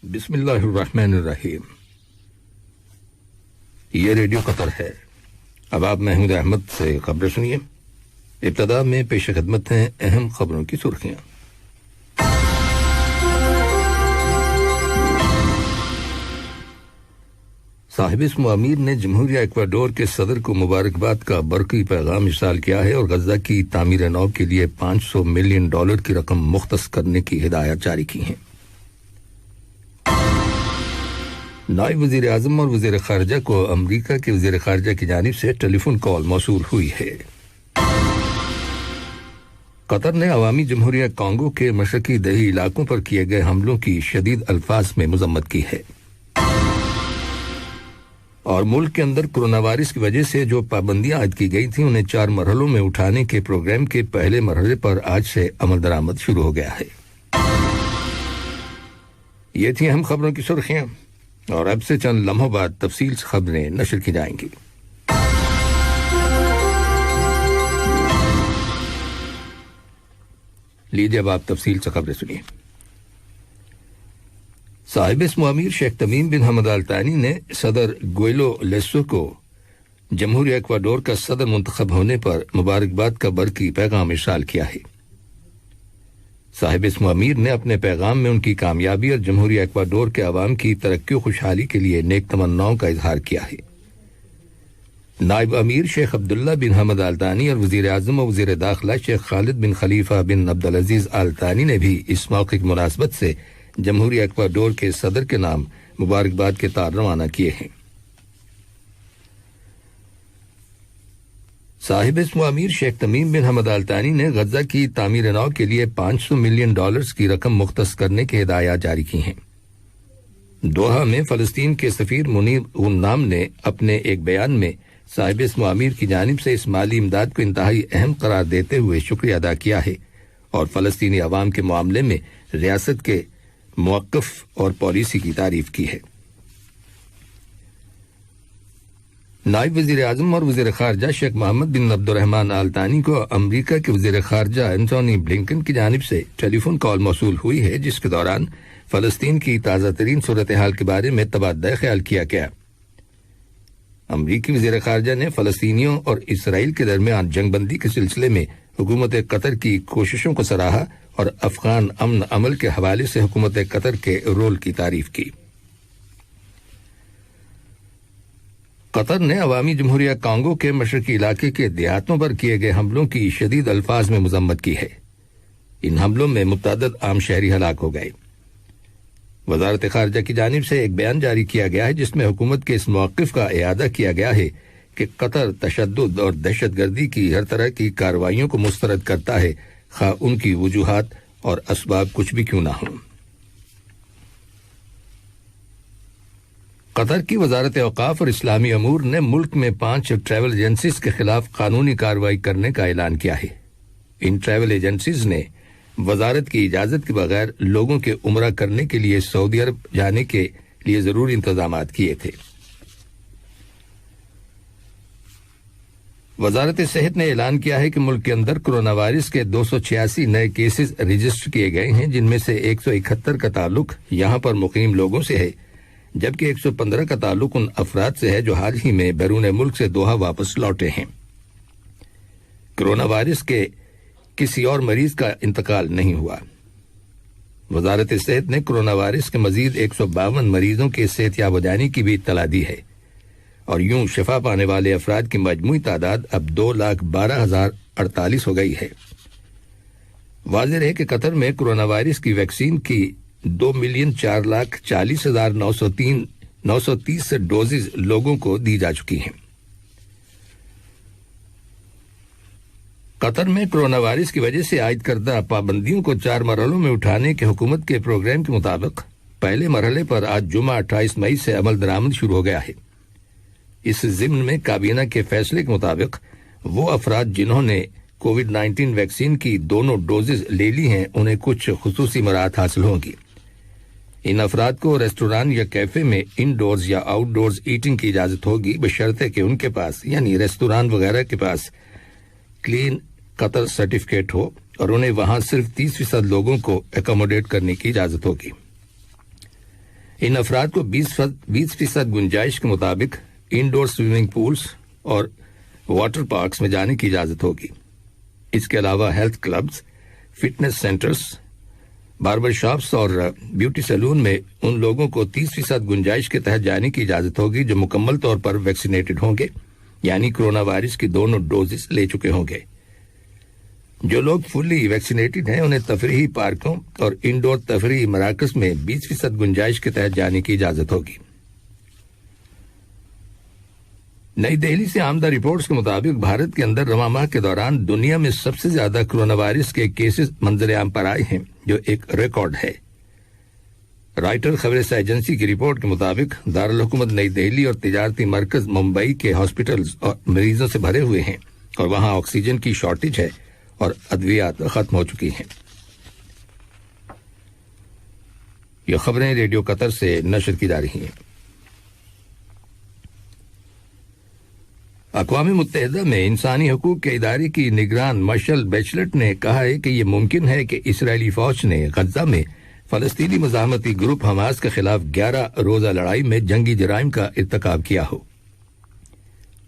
बिस्मिल्लाहिर्रहमानिर्रहीम। ये radio Qatar है। अब आप महमूद अहमद से खबरें सुनिए। इब्तदा में पेश खिदमत हैं अहम खबरों की सुर्खियां। साहिब-ए-इस्म अमीर ने जमहूरिया इक्वाडोर के सदर को मुबारकबाद का बरकी पैगाम इरसाल किया है और गजा की तामीर नौ के लिए $500 मिलियन की रकम मुख्तस करने की हिदायत जारी की है। नायब वजीर आजम और वजीर खारजा को अमरीका के वजीर खारजा की जानिब से टेलीफोन कॉल मौसूल हुई है। कतर ने अवामी जमहूरिया कांगो के मशरकी दही इलाकों पर किए गए हमलों की शदीद अल्फाज में मजम्मत की है और मुल्क के अंदर कोरोना वायरस की वजह से जो पाबंदियां आयद की गई थी उन्हें 4 मरहलों में उठाने के प्रोग्राम के पहले मरहले पर आज से अमल दरामद शुरू हो गया है। ये थी अहम खबरों की सुर्खियां और अब से चंद लम्हों बाद तफसील से खबरें नशर की जाएंगी। लीजिए अब आप तफसील से खबरें सुनिए। साहिब-ए-इस्म अमीर शेख तमीम बिन हमद अल तानी ने सदर गुएलो लेसो को जमहूरिया इक्वाडोर का सदर मुंतखब होने पर मुबारकबाद का बरकी पैगाम इरसाल किया है। साहिब-ए-इस्म अमीर ने अपने पैगाम में उनकी कामयाबी और जमहूरिया इक्वाडोर के अवाम की तरक्की और खुशहाली के लिए नेक तमन्नाओं का इजहार किया है। नायब अमीर शेख अब्दुल्ला बिन हमद अल तानी और वजीर आजम और वजीर दाखिला शेख खालिद बिन खलीफा बिन अब्दुल अजीज अल तानी ने भी इस मौके की मुनासबत से जमहूरिया इक्वाडोर के सदर के नाम मुबारकबाद के तार रवाना किए हैं। साहिब-ए-इस्म अमीर शेख तमीम बिन हमद अल तानी ने गजा की तामीर नौ के लिए $500 मिलियन की रकम मुख्तस करने की हिदायत जारी की हैं। दोहा में फलस्तीन के सफीर मुनीर उन नाम ने अपने एक बयान में साहिब-ए-इस्म अमीर की जानिब से इस माली इमदाद को इंतहाई अहम करार देते हुए शुक्रिया अदा किया है और फलस्तीनी अवाम के मामले में रियासत के मौक़िफ़ और पॉलिसी की तारीफ की है। नायब वजीर आजम और वजीर खारजा शेख मोहम्मद बिन अब्दुर्रहमान आल तानी को अमरीका के वजीर खारजा एंटोनी ब्लिंकन की जानिब से टेलीफोन कॉल मौसूल हुई है, जिसके दौरान फलस्तीन की ताज़ा तरीन सूरत हाल के बारे में तबादला ख्याल किया गया। अमरीकी वजीर खारजा ने फलस्तीनियों और इसराइल के दरमियान जंगबंदी के सिलसिले में हुकूमत कतर की कोशिशों को सराहा और अफगान अमन अमल के हवाले से हुकूमत कतर के रोल की तारीफ की। कतर ने अवामी जमहूरिया कांगो के मशरकी इलाके के देहातों पर किए गए हमलों की शदीद अल्फाज में मजम्मत की है। इन हमलों में मुतअद्दिद आम शहरी हलाक हो गए। वजारत खारजा की जानिब से एक बयान जारी किया गया है जिसमें हुकूमत के इस मौक़िफ़ का इआदा किया गया है कि कतर तशद्दुद और दहशतगर्दी की हर तरह की कार्रवाइयों को मुस्तरद करता है, खा उनकी वजूहात और असबाब कुछ भी क्यों ना हों। कतर की वजारत औकाफ और इस्लामी अमूर ने मुल्क में 5 ट्रैवल एजेंसीज के खिलाफ कानूनी कार्रवाई करने का ऐलान किया है। इन ट्रैवल एजेंसीज ने वजारत की इजाजत के बगैर लोगों के उम्रा करने के लिए सऊदी अरब जाने के लिए जरूरी इंतजाम किए थे। वजारत सेहत ने ऐलान किया है कि मुल्क के अंदर कोरोना वायरस के 286 नए केसेस रजिस्टर किए गए हैं, जिनमें से 171 का ताल्लुक यहां पर मुकीम लोगों से है, जबकि 115 का ताल्लुक उन अफराद से है जो हाल ही में बैरून मुल्क से दोहा वापस लौटे हैं। कोरोना वायरस के किसी और मरीज का इंतकाल नहीं हुआ। वजारत सेहत ने कोरोना वायरस के मजीद 152 मरीजों के सेहतयाब हो जाने की भी इत्तला दी है और यूं शिफा पाने वाले अफराद की मजमूई तादाद अब 2,12,048 हो गई है। वाज़ेह है कि कतर में कोरोना वायरस की वैक्सीन की 2,04,40,930 डोजेज लोगों को दी जा चुकी हैं। कतर में कोरोना वायरस की वजह से आयद करदा पाबंदियों को 4 मरहलों में उठाने के हुकूमत के प्रोग्राम के मुताबिक पहले मरहले पर आज जुमा 28 मई से अमल दरामद शुरू हो गया है। इस ज़िम्न में काबीना के फैसले के मुताबिक वो अफराद जिन्होंने कोविड-19 वैक्सीन की दोनों डोजेज ले ली हैं उन्हें कुछ खुसूसी मराहत हासिल होंगी। इन अफराद को रेस्टोरेंट या कैफे में इनडोर्स या आउटडोर्स ईटिंग की इजाजत होगी, बशर्ते कि उनके पास यानी रेस्टोरेंट वगैरह के पास क्लीन कतर सर्टिफिकेट हो और उन्हें वहां सिर्फ 30% लोगों को एकोमोडेट करने की इजाजत होगी। ان افراد کو 20% گنجائش کے مطابق انڈور سوئمنگ پولز اور واٹر پارکس میں جانے کی اجازت ہوگی۔ اس کے علاوہ health clubs, fitness centres, barber shops اور بیوٹی سیلون میں ان لوگوں کو 30% گنجائش کے تحت جانے کی اجازت ہوگی جو مکمل طور پر ویکسینیٹڈ ہوں گے، یعنی کرونا وائرس کی دونوں ڈوزز لے چکے ہوں گے۔ جو لوگ فلی ویکسینیٹڈ ہیں انہیں تفریحی پارکوں اور انڈور تفریحی مراکز میں 20% گنجائش کے تحت جانے کی اجازت ہوگی۔ نئی دہلی سے آمدہ رپورٹس کے مطابق بھارت کے اندر رواں ماہ کے دوران دنیا میں سب سے زیادہ کرونا وائرس کے کیسز منظر عام پر آئے ہیں، جو ایک ریکارڈ ہے۔ رائٹر خبر ایجنسی کی رپورٹ کے مطابق دارالحکومت نئی دہلی اور تجارتی مرکز ممبئی کے ہاسپٹلز اور مریضوں سے بھرے ہوئے ہیں اور وہاں آکسیجن کی شارٹیج ہے اور ادویات ختم ہو چکی ہیں۔ یہ خبریں ریڈیو قطر سے نشر کی جا رہی ہیں۔ اقوام متحدہ میں انسانی حقوق کے ادارے کی نگران مارشل بیچلٹ نے کہا ہے کہ یہ ممکن ہے کہ اسرائیلی فوج نے غزہ میں فلسطینی مزاحمتی گروپ حماس کے خلاف 11 روزہ لڑائی میں جنگی جرائم کا ارتکاب کیا ہو۔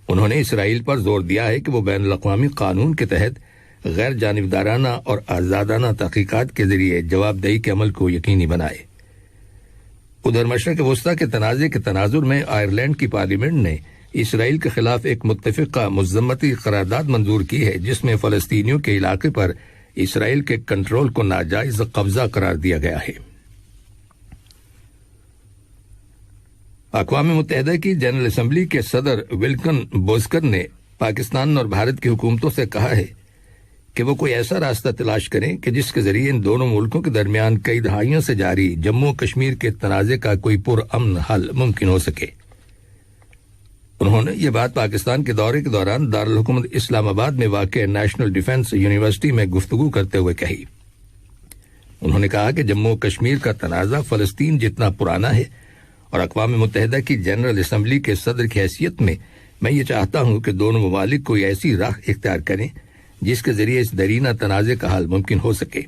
انہوں نے اسرائیل پر زور دیا ہے کہ وہ بین الاقوامی قانون کے تحت غیر جانبدارانہ اور آزادانہ تحقیقات کے ذریعے جواب دہی کے عمل کو یقینی بنائے۔ ادھر مشرق وسطی کے تنازع کے تناظر میں آئرلینڈ کی پارلیمنٹ نے اسرائیل کے خلاف ایک متفقہ مذمتی قرارداد منظور کی ہے جس میں فلسطینیوں کے علاقے پر اسرائیل کے کنٹرول کو ناجائز قبضہ قرار دیا گیا ہے۔ اقوام متحدہ کی جنرل اسمبلی کے صدر ولکن بوزکر نے پاکستان اور بھارت کی حکومتوں سے کہا ہے کہ وہ کوئی ایسا راستہ تلاش کریں کہ جس کے ذریعے ان دونوں ملکوں کے درمیان کئی دہائیوں سے جاری جموں کشمیر کے تنازع کا کوئی پرامن حل ممکن ہو سکے۔ انہوں نے یہ بات پاکستان کے دورے کے دوران دارالحکومت اسلام آباد میں واقع نیشنل ڈیفنس یونیورسٹی میں گفتگو کرتے ہوئے کہی۔ انہوں نے کہا کہ جموں کشمیر کا تنازع فلسطین جتنا پرانا ہے اور اقوام متحدہ کی جنرل اسمبلی کے صدر کی حیثیت میں یہ چاہتا ہوں کہ دونوں ممالک کوئی ایسی راہ اختیار کریں جس کے ذریعے اس درینہ تنازع کا حل ممکن ہو سکے۔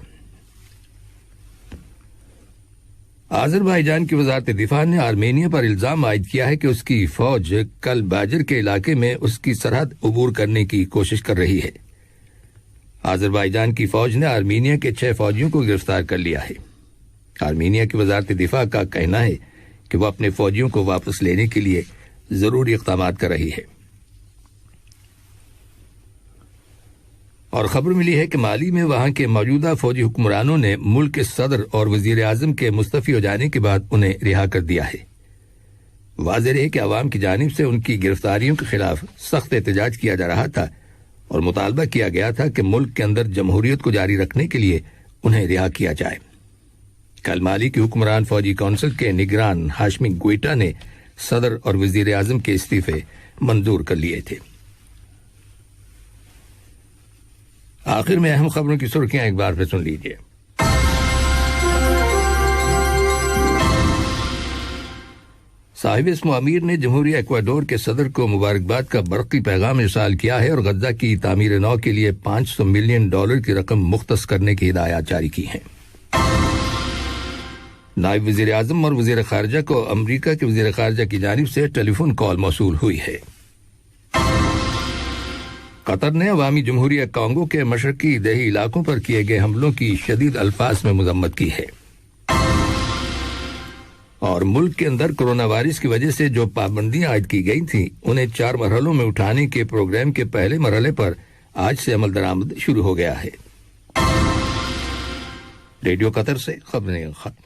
آذربائیجان کی وزارت دفاع نے آرمینیا پر الزام عائد کیا ہے کہ اس کی فوج کل باجر کے علاقے میں اس کی سرحد عبور کرنے کی کوشش کر رہی ہے۔ آذربائیجان کی فوج نے آرمینیا کے 6 فوجیوں کو گرفتار کر لیا ہے۔ آرمینیا کی وزارت دفاع کا کہنا ہے کہ وہ اپنے فوجیوں کو واپس لینے کے لیے ضروری اقدامات کر رہی ہے۔ اور خبر ملی ہے کہ مالی میں وہاں کے موجودہ فوجی حکمرانوں نے ملک کے صدر اور وزیر اعظم کے مستعفی ہو جانے کے بعد انہیں رہا کر دیا ہے۔ واضح ہے کہ عوام کی جانب سے ان کی گرفتاریوں کے خلاف سخت احتجاج کیا جا رہا تھا اور مطالبہ کیا گیا تھا کہ ملک کے اندر جمہوریت کو جاری رکھنے کے لیے انہیں رہا کیا جائے۔ کل مالی کی حکمران فوجی کونسل کے نگران ہاشمی گوئٹا نے صدر اور وزیر اعظم کے استعفے منظور کر لیے تھے۔ آخر میں اہم خبروں کی سرخیاں ایک بار پھر سن لیجیے۔ صاحب اسم امیر نے جمہوریہ ایکواڈور کے صدر کو مبارکباد کا برقی پیغام ارسال کیا ہے اور غزہ کی تعمیر نو کے لیے $500 ملین کی رقم مختص کرنے کی ہدایات جاری کی ہیں۔ نائب وزیر اعظم اور وزیر خارجہ کو امریکہ کے وزیر خارجہ کی جانب سے ٹیلی فون کال موصول ہوئی ہے۔ قطر نے عوامی جمہوریہ کانگو کے مشرقی دیہی علاقوں پر کیے گئے حملوں کی شدید الفاظ میں مذمت کی ہے۔ اور ملک کے اندر کرونا وائرس کی وجہ سے جو پابندیاں عائد کی گئی تھیں انہیں 4 مرحلوں میں اٹھانے کے پروگرام کے پہلے مرحلے پر آج سے عمل درآمد شروع ہو گیا ہے۔ ریڈیو قطر سے خبریں ختم۔